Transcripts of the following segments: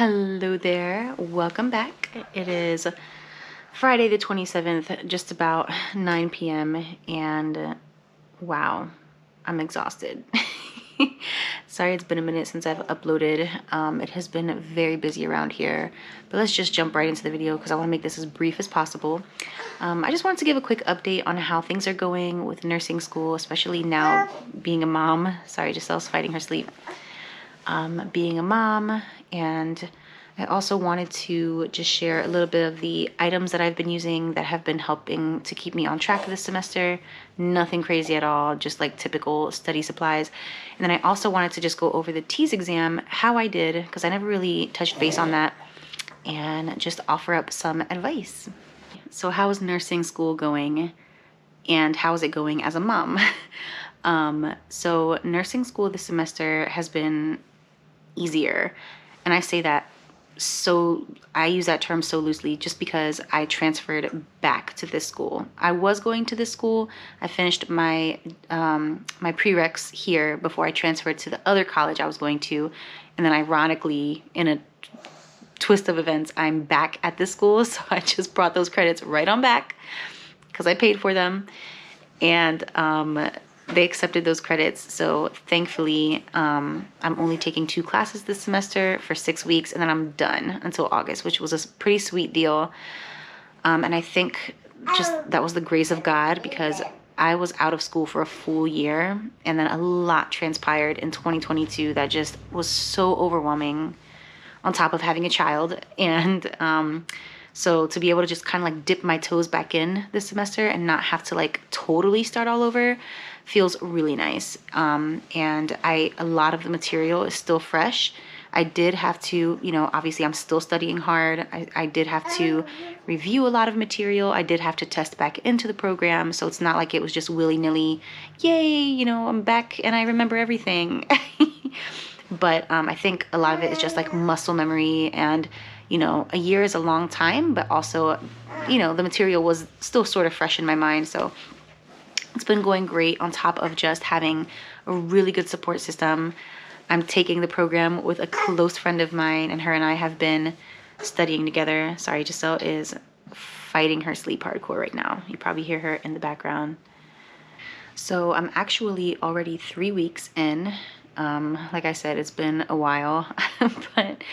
Hello there, welcome back. It is Friday the 27th, just about 9 p.m. and wow, I'm exhausted. Sorry it's been a minute since I've uploaded. It has been very busy around here, but let's just jump right into the video because I want to make this as brief as possible. I just wanted to give a quick update on how things are going with nursing school, especially now being a mom. Sorry, Giselle's fighting her sleep. Being a mom, and I also wanted to just share a little bit of the items that I've been using that have been helping to keep me on track this semester. Nothing crazy at all, just like typical study supplies. And then I also wanted to just go over the TEAS exam, how I did, because I never really touched base on that, and just offer up some advice. So how is nursing school going, and how is it going as a mom? So nursing school this semester has been easier, and I say that so I use that term so loosely just because I transferred back to this school. I was going to this school. I finished my my prereqs here before I transferred to the other college I was going to, and then ironically, in a twist of events, I'm back at this school, so I just brought those credits right on back because I paid for them, and they accepted those credits. So thankfully, I'm only taking 2 classes this semester for 6 weeks, and then I'm done until August, which was a pretty sweet deal. And I think just that was the grace of God, because I was out of school for a full year, and then a lot transpired in 2022 that just was so overwhelming, on top of having a child. And so to be able to just kind of like dip my toes back in this semester and not have to like totally start all over feels really nice. And a lot of the material is still fresh. I did have to, obviously I'm still studying hard. I did have to review a lot of material. I did have to test back into the program. So it's not like it was just willy-nilly, yay, I'm back and I remember everything. But I think a lot of it is just like muscle memory, and a year is a long time, but also the material was still sort of fresh in my mind. So it's been going great, on top of just having a really good support system. I'm taking the program with a close friend of mine, and her and I have been studying together. Sorry, Giselle is fighting her sleep hardcore right now. You probably hear her in the background. So I'm actually already 3 weeks in. Like I said, it's been a while, but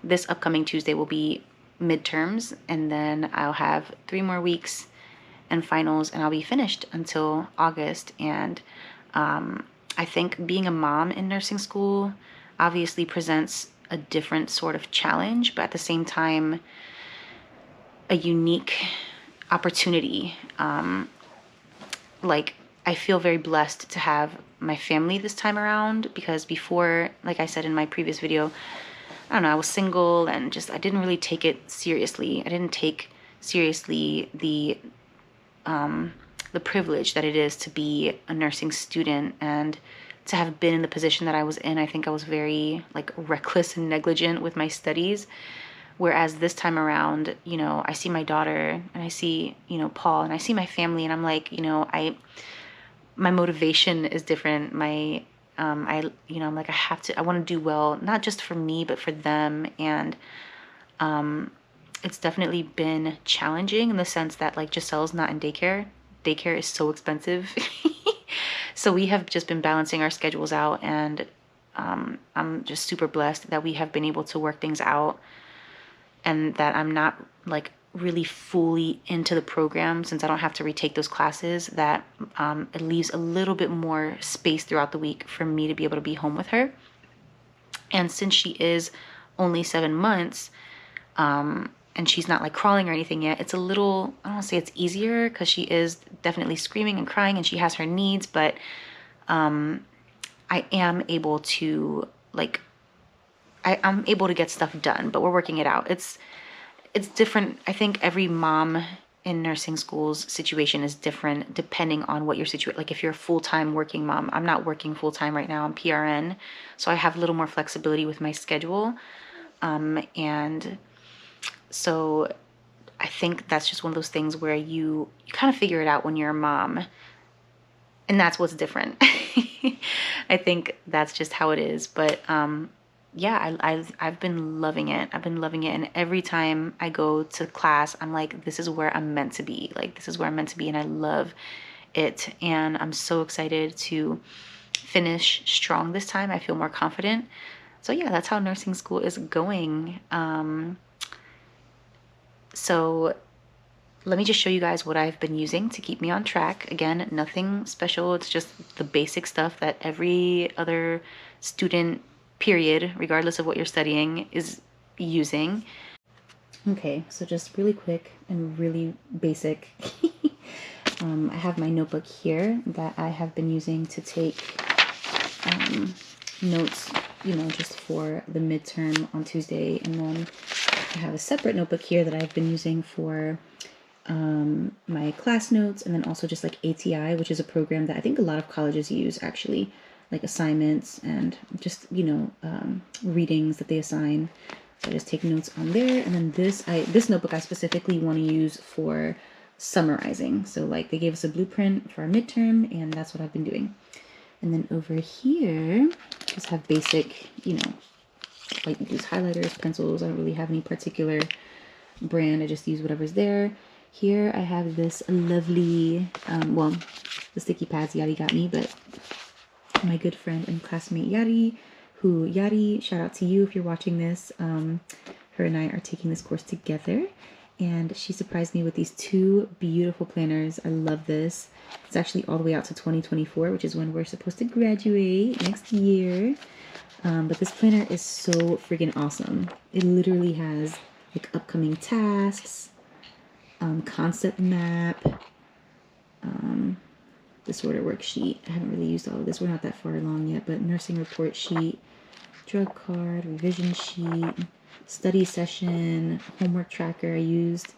this upcoming Tuesday will be midterms, and then I'll have 3 more weeks and finals, and I'll be finished until August. And I think being a mom in nursing school obviously presents a different sort of challenge, but at the same time, a unique opportunity. I feel very blessed to have my family this time around, because before, like I said in my previous video, I don't know, I was single and just I didn't really take it seriously. I didn't take seriously the privilege that it is to be a nursing student, and to have been in the position that I was in. I think I was very reckless and negligent with my studies. Whereas this time around, I see my daughter and I see, Paul, and I see my family, and I'm like, my motivation is different. I'm like, I want to do well, not just for me, but for them. And it's definitely been challenging in the sense that Giselle's not in daycare. Daycare is so expensive. So we have just been balancing our schedules out, and I'm just super blessed that we have been able to work things out, and that I'm not really fully into the program, since I don't have to retake those classes, that it leaves a little bit more space throughout the week for me to be able to be home with her. And since she is only 7 months, and she's not crawling or anything yet, it's a little, I don't want to say it's easier, because she is definitely screaming and crying and she has her needs, but I am able to I'm able to get stuff done, but we're working it out. It's different. I think every mom in nursing school's situation is different depending on what your situation. If you're a full-time working mom, I'm not working full-time right now. I'm PRN, so I have a little more flexibility with my schedule, and so I think that's just one of those things where you kind of figure it out when you're a mom, and that's what's different. I think that's just how it is. But yeah, I've been loving it. I've been loving it, and every time I go to class, I'm like, this is where I'm meant to be. Like, this is where I'm meant to be, and I love it. And I'm so excited to finish strong this time. I feel more confident. So yeah, that's how nursing school is going. So let me just show you guys what I've been using to keep me on track. Again, nothing special. It's just the basic stuff that every other student, period, regardless of what you're studying, is using. Okay, so just really quick and really basic. I have my notebook here that I have been using to take notes, just for the midterm on Tuesday. And then I have a separate notebook here that I've been using for my class notes, and then also just like ATI, which is a program that I think a lot of colleges use actually, like assignments and just, readings that they assign. So I just take notes on there. And then this notebook I specifically want to use for summarizing. So like they gave us a blueprint for our midterm, and that's what I've been doing. And then over here, just have basic, like use highlighters, pencils. I don't really have any particular brand. I just use whatever's there. Here I have this lovely, the sticky pads Yadi got me, but my good friend and classmate Yadi, shout out to you if you're watching this. Her and I are taking this course together, and she surprised me with these two beautiful planners. I love this. It's actually all the way out to 2024, which is when we're supposed to graduate next year. But this planner is so freaking awesome. It literally has like upcoming tasks, concept map, disorder worksheet. I haven't really used all of this. We're not that far along yet, but nursing report sheet, drug card, revision sheet, study session, homework tracker I used,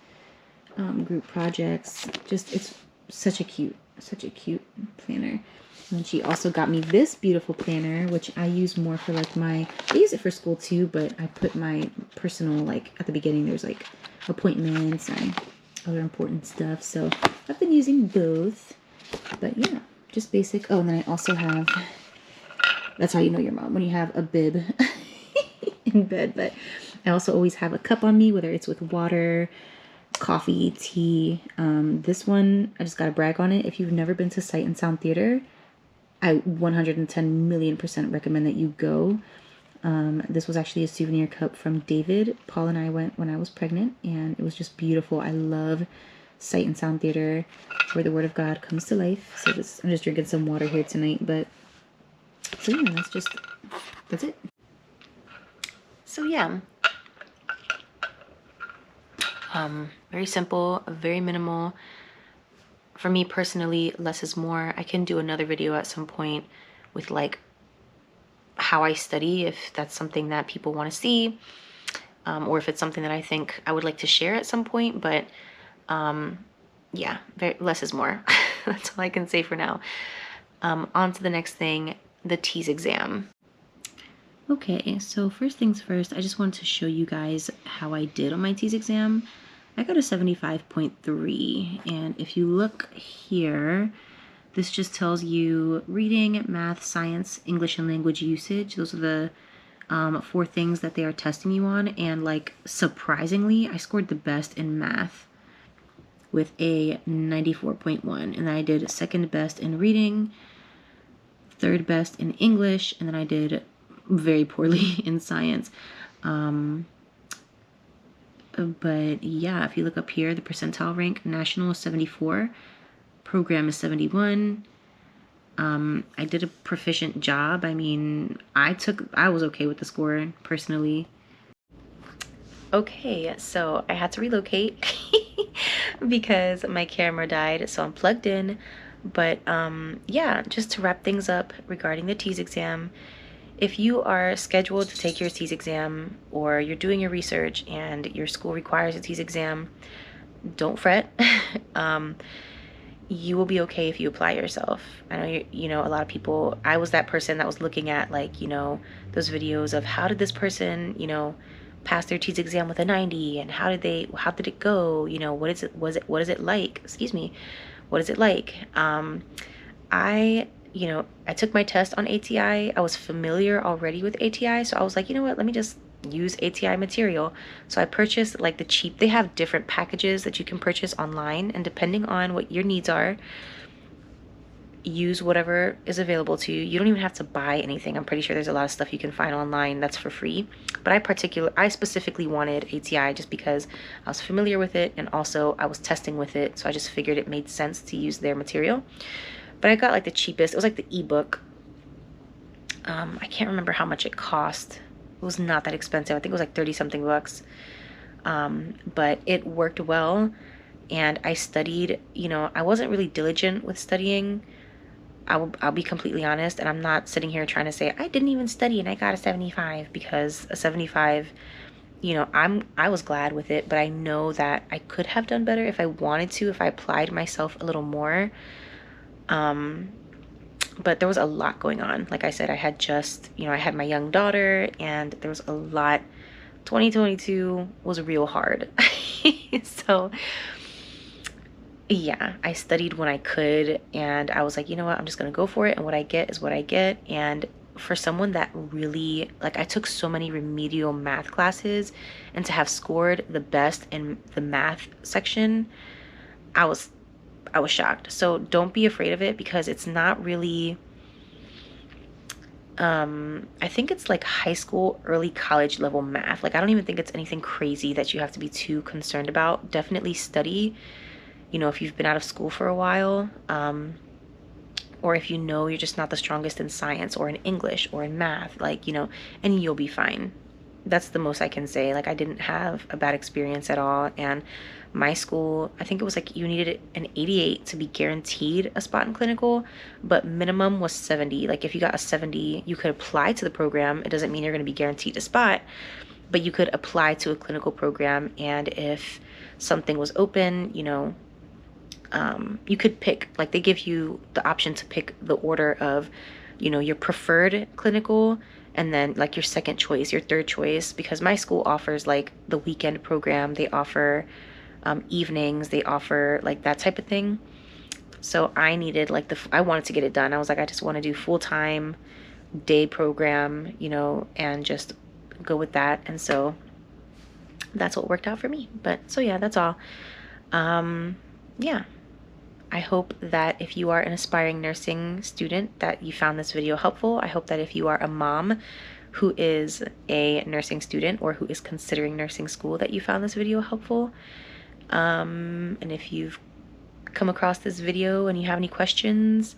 group projects. Just, it's such a cute planner. And she also got me this beautiful planner, which I use more for like I use it for school too, but I put my personal, like at the beginning, there's like appointments and other important stuff. So I've been using both, but yeah, just basic. Oh, and then I also have, that's how you know your mom, when you have a bib in bed. But I also always have a cup on me, whether it's with water, coffee, tea. This one, I just got to brag on it. If you've never been to Sight and Sound Theater, I 110 million% recommend that you go. This was actually a souvenir cup from David. Paul and I went when I was pregnant, and it was just beautiful. I love Sight and Sound Theater, where the Word of God comes to life. So I'm just drinking some water here tonight, but so yeah, that's it. So yeah, very simple, very minimal. For me personally, less is more. I can do another video at some point with like how I study, if that's something that people want to see, or if it's something that I think I would like to share at some point. But yeah, less is more. That's all I can say for now. On to the next thing, the TEAS exam. Okay, so first things first, I just wanted to show you guys how I did on my TEAS exam. I got a 75.3, and if you look here, this just tells you reading, math, science, English, and language usage. Those are the 4 things that they are testing you on, and like surprisingly, I scored the best in math with a 94.1, and then I did second best in reading, third best in English, and then I did very poorly in science. But yeah, if you look up here, the percentile rank, national is 74, program is 71. I did a proficient job. I mean, I was okay with the score personally. Okay, so I had to relocate because my camera died, so I'm plugged in. But yeah, just to wrap things up regarding the TEAS exam, if you are scheduled to take your TEAS exam, or you're doing your research and your school requires a TEAS exam, don't fret. You will be okay if you apply yourself. I know you know, a lot of people, I was that person that was looking at like, those videos of how did this person, pass their TEAS exam with a 90, and how did it go? What is it like? Excuse me. What is it like? I you know, I took my test on ATI. I was familiar already with ATI, so I was like, you know what, let me just use ATI material. So I purchased like the cheap, they have different packages that you can purchase online, and depending on what your needs are, use whatever is available to you. You don't even have to buy anything. I'm pretty sure there's a lot of stuff you can find online that's for free. But I specifically wanted ATI just because I was familiar with it, and also I was testing with it, so I just figured it made sense to use their material. But I got like the cheapest. It was like the ebook. I can't remember how much it cost. It was not that expensive. I think it was like 30 something bucks. But it worked well, and I studied. You know, I wasn't really diligent with studying. I'll be completely honest, and I'm not sitting here trying to say I didn't even study and I got a 75, because a 75, you know, I was glad with it, but I know that I could have done better if I wanted to, if I applied myself a little more. But there was a lot going on. Like I said, I had just, you know, I had my young daughter, and there was a lot. 2022 was real hard. So yeah, I studied when I could, and I was like, you know what, I'm just gonna go for it, and what I get is what I get. And for someone that really, like, I took so many remedial math classes, and to have scored the best in the math section, I was shocked. So don't be afraid of it, because it's not really, I think it's like high school, early college level math. Like, I don't even think it's anything crazy that you have to be too concerned about. Definitely study, you know, if you've been out of school for a while, or if you know you're just not the strongest in science or in English or in math, like, you know, and you'll be fine. That's the most I can say. Like, I didn't have a bad experience at all. And my school, I think it was like you needed an 88 to be guaranteed a spot in clinical, but minimum was 70. Like, if you got a 70, you could apply to the program. It doesn't mean you're going to be guaranteed a spot, but you could apply to a clinical program. And if something was open, you know, you could pick, like, they give you the option to pick the order of, you know, your preferred clinical, and then like your second choice, your third choice, because my school offers like the weekend program, they offer evenings, they offer like that type of thing. So I needed like I wanted to get it done. I was like, I just want to do full-time day program, you know, and just go with that. And so that's what worked out for me. But so yeah, that's all. Yeah, I hope that if you are an aspiring nursing student, that you found this video helpful. I hope that if you are a mom who is a nursing student or who is considering nursing school, that you found this video helpful. And if you've come across this video and you have any questions,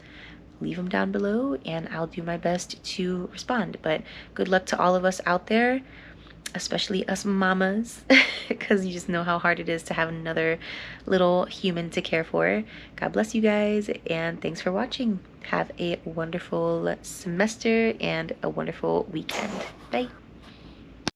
leave them down below and I'll do my best to respond. But good luck to all of us out there, especially us mamas, because you just know how hard it is to have another little human to care for. God bless you guys, and thanks for watching. Have a wonderful semester and a wonderful weekend. Bye.